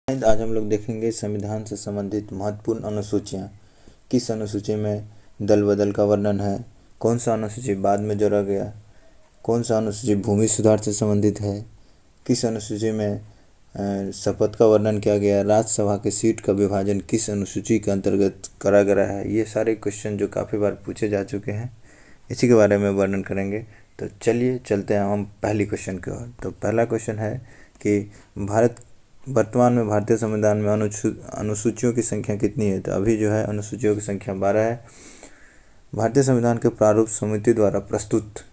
आज हम लोग देखेंगे संविधान से संबंधित महत्वपूर्ण अनुसूचियाँ। किस अनुसूची में दल बदल का वर्णन है, कौन सा अनुसूची बाद में जोड़ा गया, कौन सा अनुसूची भूमि सुधार से संबंधित है, किस अनुसूची में शपथ का वर्णन किया गया, राज्यसभा के सीट का विभाजन किस अनुसूची के अंतर्गत करा गया है। ये सारे क्वेश्चन जो काफ़ी बार पूछे जा चुके हैं, इसी के बारे में वर्णन करेंगे। तो चलिए चलते हैं हम पहली क्वेश्चन की ओर। तो पहला क्वेश्चन है कि वर्तमान में भारतीय संविधान में अनुसूचियों की संख्या कितनी है। तो अभी जो है अनुसूचियों की संख्या 12 है। भारतीय संविधान के प्रारूप समिति द्वारा प्रस्तुत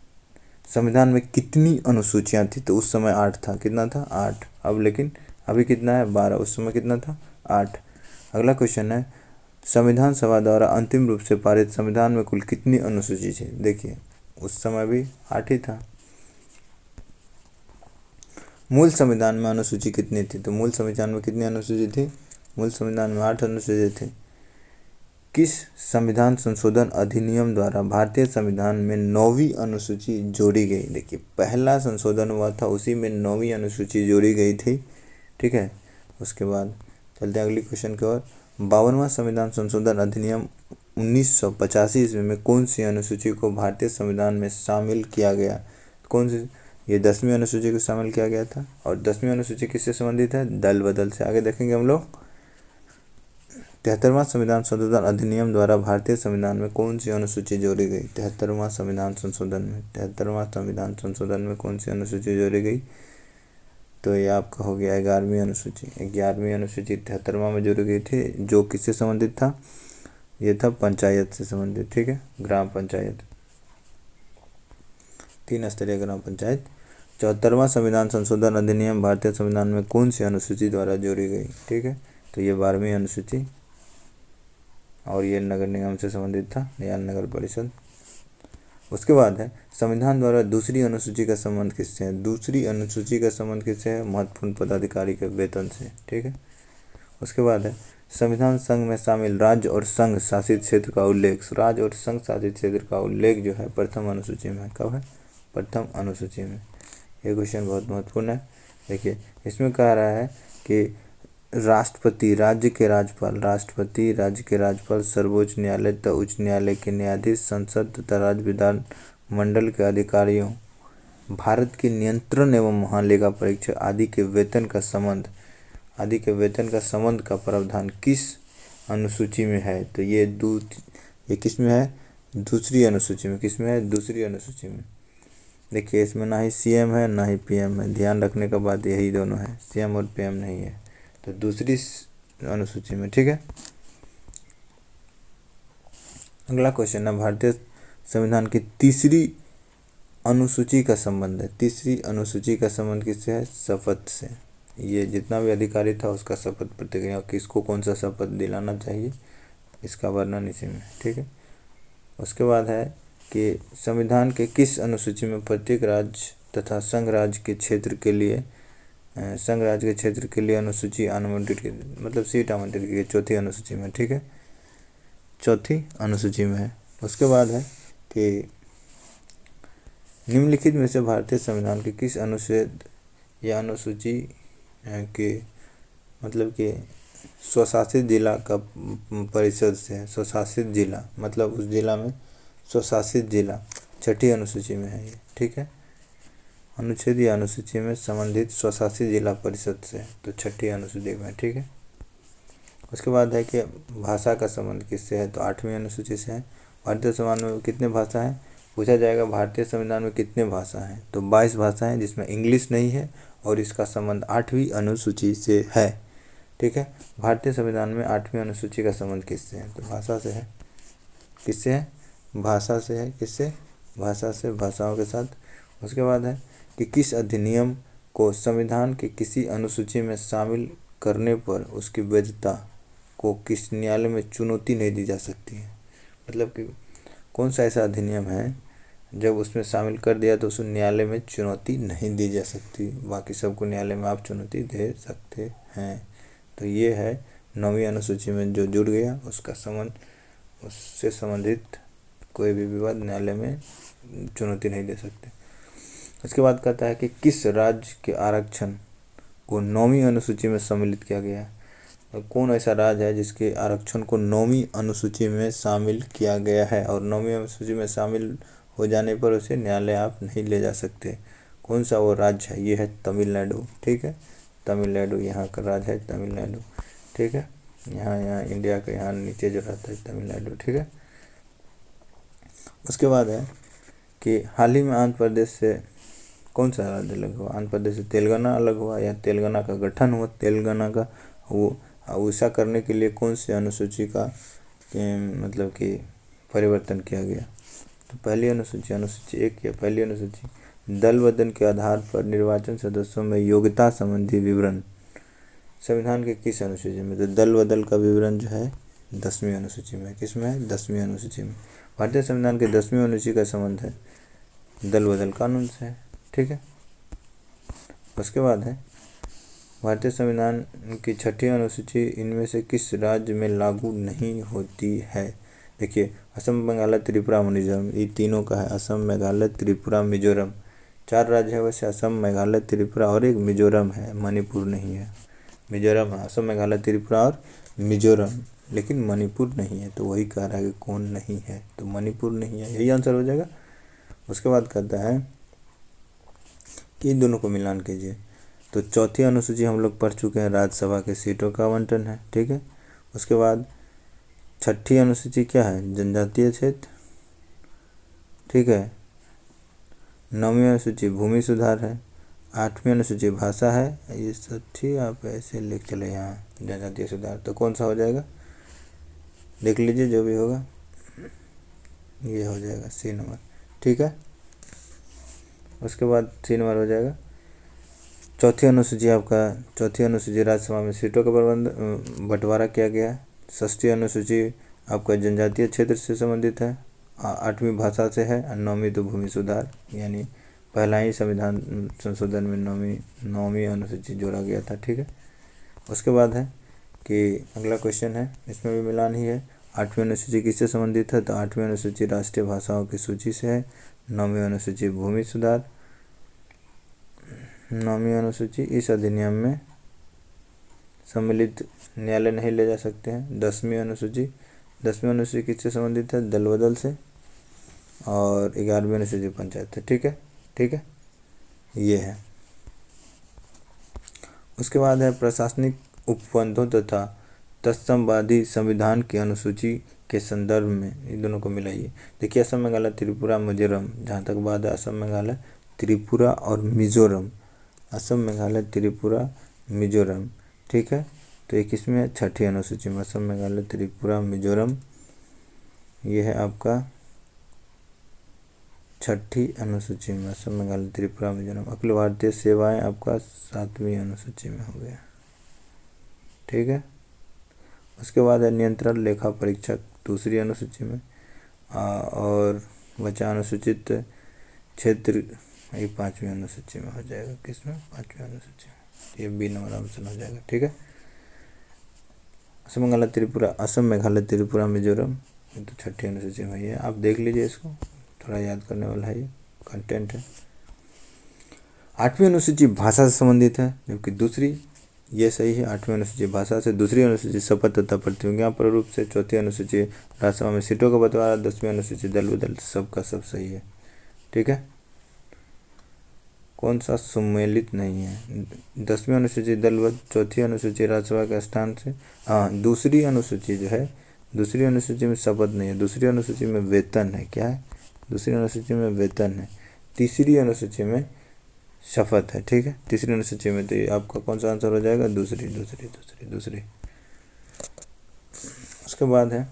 संविधान में कितनी अनुसूचियां थी। तो उस समय 8 था। कितना था? 8। अब लेकिन अभी कितना है? 12। उस समय कितना था? 8। अगला क्वेश्चन है, संविधान सभा द्वारा अंतिम रूप से पारित संविधान में कुल कितनी अनुसूची थी। देखिए उस समय भी 8 ही था। मूल संविधान में अनुसूची कितनी थी। तो मूल संविधान में कितनी अनुसूची थी? मूल संविधान में 8 अनुसूची थी। किस संविधान संशोधन अधिनियम द्वारा भारतीय संविधान में 9वीं अनुसूची जोड़ी गई। देखिए पहला संशोधन हुआ था, उसी में 9वीं अनुसूची जोड़ी गई थी। ठीक है। उसके बाद चलते हैं अगली क्वेश्चन की ओर। 52वां संविधान संशोधन अधिनियम 1985 ईस्वी में कौन सी अनुसूची को भारतीय संविधान में शामिल किया गया। कौन सी? ये 10वीं अनुसूची को शामिल किया गया था। और 10वीं अनुसूची किससे संबंधित है? दल बदल से। आगे देखेंगे हम लोग। 73वां संविधान संशोधन अधिनियम द्वारा भारतीय संविधान में कौन सी अनुसूची जोड़ी गई। 73वां संविधान संशोधन में कौन सी अनुसूची जोड़ी गई। तो ये आपका हो गया 11वीं अनुसूची। 11वीं अनुसूची 73वां में जोड़ी गई थी, जो किससे संबंधित था? ये था पंचायत से संबंधित। ठीक है, ग्राम पंचायत, 3 स्तरीय ग्राम पंचायत। 74वां संविधान संशोधन अधिनियम भारतीय संविधान में कौन सी अनुसूची द्वारा जोड़ी गई। ठीक है, तो ये 12वीं अनुसूची, और ये नगर निगम से संबंधित था, नया नगर परिषद। उसके बाद है संविधान द्वारा दूसरी अनुसूची का संबंध किससे है। दूसरी अनुसूची का संबंध किससे है? महत्वपूर्ण पदाधिकारी के वेतन से। ठीक है। उसके बाद है संविधान संघ में शामिल राज्य और संघ शासित क्षेत्र का उल्लेख। राज्य और संघ शासित क्षेत्र का उल्लेख जो है प्रथम अनुसूची में। कब है? प्रथम अनुसूची में। ये क्वेश्चन बहुत महत्वपूर्ण है। देखिए इसमें कह रहा है कि राष्ट्रपति राज्य के राज्यपाल, सर्वोच्च न्यायालय तथा उच्च न्यायालय के न्यायाधीश, संसद तथा राज्य विधान मंडल के अधिकारियों, भारत के नियंत्रण एवं महालेखा परीक्षक आदि के वेतन का संबंध का प्रावधान किस अनुसूची में है। तो ये किस में है? दूसरी अनुसूची में। किस में है? दूसरी अनुसूची में। देखिए इसमें ना ही सीएम है ना ही पीएम है। ध्यान रखने का बात यही दोनों है, सीएम और पीएम नहीं है। तो दूसरी अनुसूची में। ठीक है। अगला क्वेश्चन है, भारतीय संविधान की तीसरी अनुसूची का संबंध है। तीसरी अनुसूची का संबंध किससे है? शपथ से। ये जितना भी अधिकारी था उसका शपथ प्रतिज्ञा, किसको कौन सा शपथ दिलाना चाहिए, इसका वर्णन इसी में। ठीक है। उसके बाद है कि संविधान के किस अनुसूची में प्रत्येक राज्य तथा संघ राज्य के क्षेत्र के लिए अनुसूची आवंटित की, मतलब सीट आवंटित की गई। चौथी अनुसूची में। ठीक है, चौथी अनुसूची में है। उसके बाद है कि निम्नलिखित में से भारतीय संविधान के किस अनुच्छेद या अनुसूची के मतलब कि स्वशासित जिला का परिषद से है। स्वशासित जिला मतलब उस जिला में स्वशासित जिला छठी अनुसूची में है ये। ठीक है, अनुच्छेद या अनुसूची में संबंधित स्वशासित जिला परिषद से है, तो छठी अनुसूची में। ठीक है। उसके बाद है कि भाषा का संबंध किससे है। तो 8वीं अनुसूची से है। भारतीय संविधान में कितने भाषा हैं पूछा जाएगा। भारतीय संविधान में कितने भाषा हैं, तो 22 भाषा हैं, जिसमें इंग्लिश नहीं है, और इसका संबंध 8वीं अनुसूची से है। ठीक है, भारतीय संविधान में 8वीं अनुसूची का संबंध किससे है। तो भाषा से है। किससे है? भाषा से है। किससे? भाषा से, भाषाओं के साथ। उसके बाद है कि किस अधिनियम को संविधान के किसी अनुसूची में शामिल करने पर उसकी वैधता को किस न्यायालय में चुनौती नहीं दी जा सकती है। मतलब कि कौन सा ऐसा अधिनियम है जब उसमें शामिल कर दिया तो उस न्यायालय में चुनौती नहीं दी जा सकती, बाकी सबको न्यायालय में आप चुनौती दे सकते हैं। तो ये है 9वीं अनुसूची में जो जुड़ गया, उसका संबंध, उससे संबंधित कोई भी विवाद न्यायालय में चुनौती नहीं दे सकते। उसके बाद कहता है कि किस राज्य के आरक्षण को 9वीं अनुसूची में सम्मिलित किया गया है। और कौन ऐसा राज्य है जिसके आरक्षण को 9वीं अनुसूची में शामिल किया गया है और 9वीं अनुसूची में शामिल हो जाने पर उसे न्यायालय आप नहीं ले जा सकते। कौन सा वो राज्य है? ये है तमिलनाडु। ठीक है, तमिलनाडु यहाँ का राज्य है, तमिलनाडु। ठीक है, यहाँ इंडिया का यहाँ नीचे जो रहता है तमिलनाडु। ठीक है, उसके बाद है कि हाल ही में आंध्र प्रदेश से कौन सा राज्य अलग हुआ? आंध्र प्रदेश से तेलंगाना अलग हुआ या तेलंगाना का गठन हुआ। तेलंगाना का वो ऐसा करने के लिए कौन सी अनुसूची का मतलब कि परिवर्तन किया गया? तो पहली अनुसूची, अनुसूची 1 या पहली अनुसूची, दल बदल के आधार पर निर्वाचन सदस्यों में योग्यता संबंधी विवरण संविधान के किस अनुसूची में? तो दल बदल का विवरण जो है 10वीं अनुसूची में। किस में है? 10वीं अनुसूची में। भारतीय संविधान के 10वीं अनुसूची का संबंध है दल बदल कानून से है। ठीक है, उसके बाद है भारतीय संविधान की 6ठी अनुसूची इनमें से किस राज्य में लागू नहीं होती है? देखिए, असम, मेघालय, त्रिपुरा, मिजोरम, ये तीनों का है। असम, मेघालय, त्रिपुरा, मिजोरम, 4 राज्य है वैसे। असम, मेघालय, त्रिपुरा और एक मिजोरम है, मणिपुर नहीं है। मिजोरम है, असम, मेघालय, त्रिपुरा और मिजोरम, लेकिन मणिपुर नहीं है। तो वही कह रहा है कि कौन नहीं है, तो मणिपुर नहीं है, यही आंसर हो जाएगा। उसके बाद कहता है इन दोनों को मिलान कीजिए। तो 4थी अनुसूची हम लोग पढ़ चुके हैं, राज्यसभा के सीटों का आवंटन है। ठीक है, उसके बाद 6ठी अनुसूची क्या है? जनजातीय क्षेत्र। ठीक है, 9वीं अनुसूची भूमि सुधार है। 8वीं अनुसूची भाषा है। ये 6ठी आप ऐसे लिख चले यहाँ जनजातीय सुधार, तो कौन सा हो जाएगा? देख लीजिए जो भी होगा, ये हो जाएगा C नंबर। ठीक है, उसके बाद C नंबर हो जाएगा। 4थी अनुसूची आपका, 4थी अनुसूची राज्यसभा में सीटों का प्रबंध बंटवारा किया गया है। 6ठी अनुसूची आपका जनजातीय क्षेत्र से संबंधित है। 8वीं भाषा से है और 9वीं तो भूमि सुधार, यानी पहला ही संविधान संशोधन में 9वीं अनुसूची जोड़ा गया था। ठीक है, उसके बाद है कि अगला क्वेश्चन है, इसमें भी मिलान ही है। 8वीं अनुसूची किससे संबंधित है? तो 8वीं अनुसूची राष्ट्रीय भाषाओं की सूची से है। 9वीं अनुसूची भूमि सुधार। 9वीं अनुसूची इस अधिनियम में सम्मिलित न्यायालय नहीं ले जा सकते हैं। 10वीं अनुसूची किससे संबंधित है? दल बदल से। और 11वीं अनुसूची पंचायत से। ठीक है, ठीक है, ये है। उसके बाद है प्रशासनिक उपबंधों तथा तत्संबंधी संविधान की अनुसूची के संदर्भ में इन दोनों को मिलाइए। देखिए, असम, मेघालय, त्रिपुरा, मिजोरम, जहाँ तक बात है असम, मेघालय, त्रिपुरा और मिजोरम। असम, मेघालय, त्रिपुरा, मिजोरम। ठीक है, तो ये किसमें है? 6ठी अनुसूची में। असम, मेघालय, त्रिपुरा, मिजोरम, ये है आपका 6ठी अनुसूची में। असम, मेघालय, त्रिपुरा, मिजोरम। अखिल भारतीय सेवाएं आपका 7वीं अनुसूची में हो गया। ठीक है, उसके बाद है नियंत्रण लेखा परीक्षक 2री अनुसूची में। और बचा अनुसूचित क्षेत्र, ये 5वीं अनुसूची में हो जाएगा। किसमें? 5वीं अनुसूची में। ये B नंबर ऑप्शन हो जाएगा। ठीक है, असम, मेघालय, त्रिपुरा, असम, मेघालय, त्रिपुरा, मिजोरम, ये तो 6ठी अनुसूची में ही है। आप देख लीजिए, इसको थोड़ा याद करने वाला है, ये कंटेंट है। 8वीं अनुसूची भाषा से संबंधित है, जबकि दूसरी, ये सही है, 8वीं अनुसूची भाषा से। 2री अनुसूची शपथ तथा प्रतिज्ञा प्रारूप से। 4थी अनुसूची राज्यसभा में सीटों का बंटवारा। 10वीं अनुसूची दल बदल। सबका सब सही है। ठीक है, कौन सा सम्मिलित नहीं है? 10वीं अनुसूची दल बदल। 4थी अनुसूची राज्यसभा के स्थान से। हाँ, 2री अनुसूची जो है, 2री अनुसूची में शपथ नहीं है। 2री अनुसूची में वेतन है। क्या है? 2री अनुसूची में वेतन है। 3री अनुसूची में शपथ है। ठीक है, 3री अनुसूची में, तो आपका कौन सा आंसर हो जाएगा? दूसरी। उसके बाद है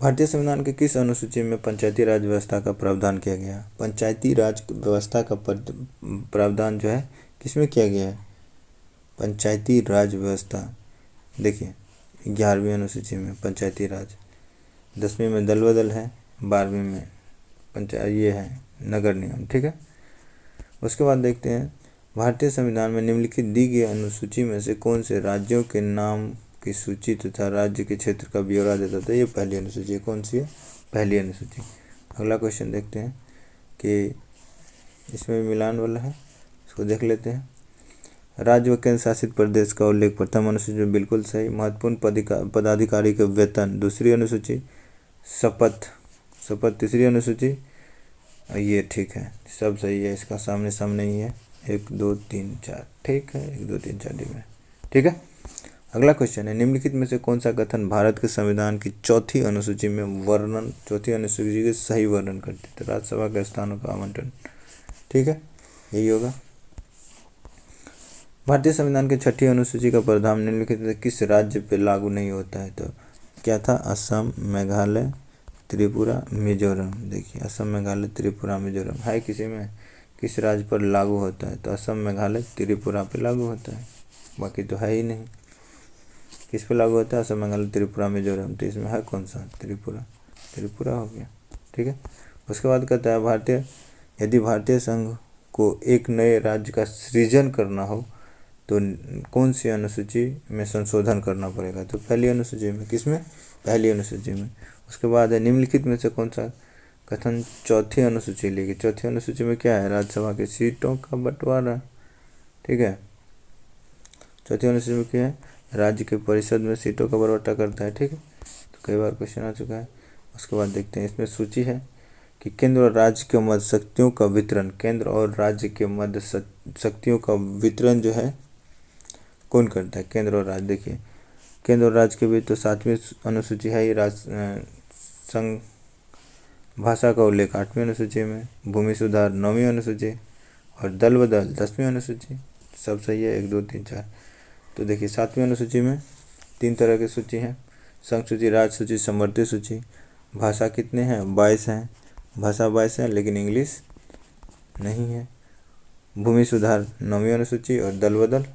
भारतीय संविधान के किस अनुसूची में पंचायती राज व्यवस्था का प्रावधान किया गया? पंचायती राज व्यवस्था का प्रावधान जो है किसमें किया गया है? पंचायती राज व्यवस्था। देखिए, 11वीं अनुसूची में पंचायती राज। 10वीं में दल बदल है। 12वीं में ये है नगर निगम। ठीक है, उसके बाद देखते हैं भारतीय संविधान में निम्नलिखित दी गई अनुसूची में से कौन से राज्यों के नाम की सूची तथा राज्य के क्षेत्र का ब्यौरा देता था? ये पहली अनुसूची है। कौन सी है? पहली अनुसूची। अगला क्वेश्चन देखते हैं कि इसमें मिलान वाला है, इसको देख लेते हैं। राज्य व केंद्र शासित प्रदेश का उल्लेख प्रथम अनुसूची में बिल्कुल सही। महत्वपूर्ण पदाधिकारी के वेतन दूसरी अनुसूची। शपथ तीसरी अनुसूची। ये ठीक है, सब सही है, इसका सामने सामने ही है। 1 2 3 4 ठीक है, 1 2 3 4 में ठीक है। अगला क्वेश्चन है, निम्नलिखित में से कौन सा कथन भारत के संविधान की चौथी अनुसूची के सही वर्णन करते हैं? तो राज्यसभा के स्थानों का आवंटन, ठीक है, यही होगा। भारतीय संविधान की छठी अनुसूची का प्रावधान निम्नलिखित में किस राज्य पे लागू नहीं होता है? तो क्या था? असम, मेघालय, त्रिपुरा, मिजोरम। देखिए असम, मेघालय, त्रिपुरा, मिजोरम है किसी में, किस राज्य पर लागू होता है? तो असम, मेघालय, त्रिपुरा पे लागू होता है, बाकी तो है ही नहीं। किस पे लागू होता है? असम, मेघालय, त्रिपुरा, मिजोरम। तो इसमें है कौन सा? त्रिपुरा हो गया, ठीक है। उसके बाद कहता है यदि भारतीय संघ को एक नए राज्य का सृजन करना हो तो कौन सी अनुसूची में संशोधन करना पड़ेगा? तो पहली अनुसूची में। किसमें? पहली अनुसूची में। उसके बाद है, निम्नलिखित में से कौन सा कथन चौथी अनुसूची लेगी? चौथी अनुसूची में क्या है? राज्यसभा की सीटों का बंटवारा, ठीक है। चौथी अनुसूची में क्या है? राज्य के परिषद में सीटों का बंटवारा करता है, ठीक है। तो कई बार क्वेश्चन आ चुका है। उसके बाद देखते हैं, इसमें सूची है कि केंद्र और राज्य के मध्य शक्तियों का वितरण। केंद्र और राज्य के मध्य शक्तियों का वितरण जो है कौन करता है? केंद्र और राज्य। देखिए केंद्र और राज्य के बीच तो 7वीं अनुसूची है ये। संघ भाषा का उल्लेख 8वीं अनुसूची में, भूमि सुधार 9वीं अनुसूची और दल बदल 10वीं अनुसूची। सब सही है, 1 2 3 4। तो देखिए 7वीं अनुसूची में 3 तरह की सूची है, संघ सूची, राज्य सूची, समवर्ती सूची। भाषा कितने हैं? 22 हैं, भाषा 22 है लेकिन इंग्लिश नहीं है। भूमि सुधार 9वीं अनुसूची और दल बदल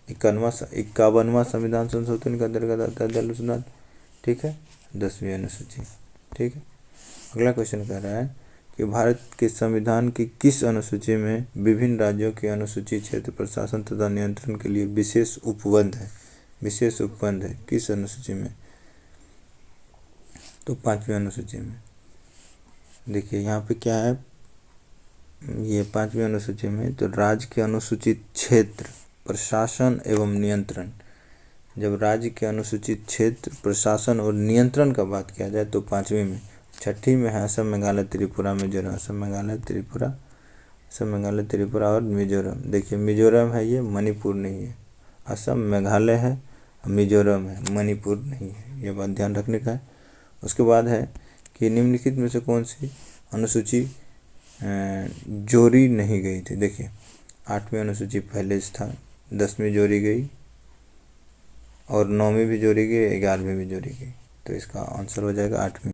51वां संविधान संशोधन का अंतर्गत आता है दल सुधार, ठीक है, 10वीं अनुसूची, ठीक है। अगला क्वेश्चन कह रहा है कि भारत के संविधान की किस अनुसूची में विभिन्न राज्यों के अनुसूची क्षेत्र प्रशासन तथा नियंत्रण के लिए विशेष उपबंध है? विशेष उपबंध है किस अनुसूची में? तो 5वीं अनुसूची में। देखिए यहाँ पे क्या है, ये 5वीं अनुसूची में तो राज्य के अनुसूचित क्षेत्र प्रशासन एवं नियंत्रण। जब राज्य के अनुसूचित क्षेत्र प्रशासन और नियंत्रण का बात किया जाए तो 5वीं में। छठी में है असम, मेघालय, त्रिपुरा, मिजोरम। असम, मेघालय, त्रिपुरा और मिजोरम। देखिए मिजोरम है ये, मणिपुर नहीं है। असम, मेघालय है, मिजोरम है, मणिपुर नहीं है, ये बात ध्यान रखने का है। उसके बाद है कि निम्नलिखित में से कौन सी अनुसूची जोड़ी नहीं गई थी? देखिए 8वीं अनुसूची पहले था, 10वीं जोड़ी गई और 9वीं भी जोड़ी गई, 11वीं भी जोड़ी गई। तो इसका आंसर हो जाएगा 8वीं।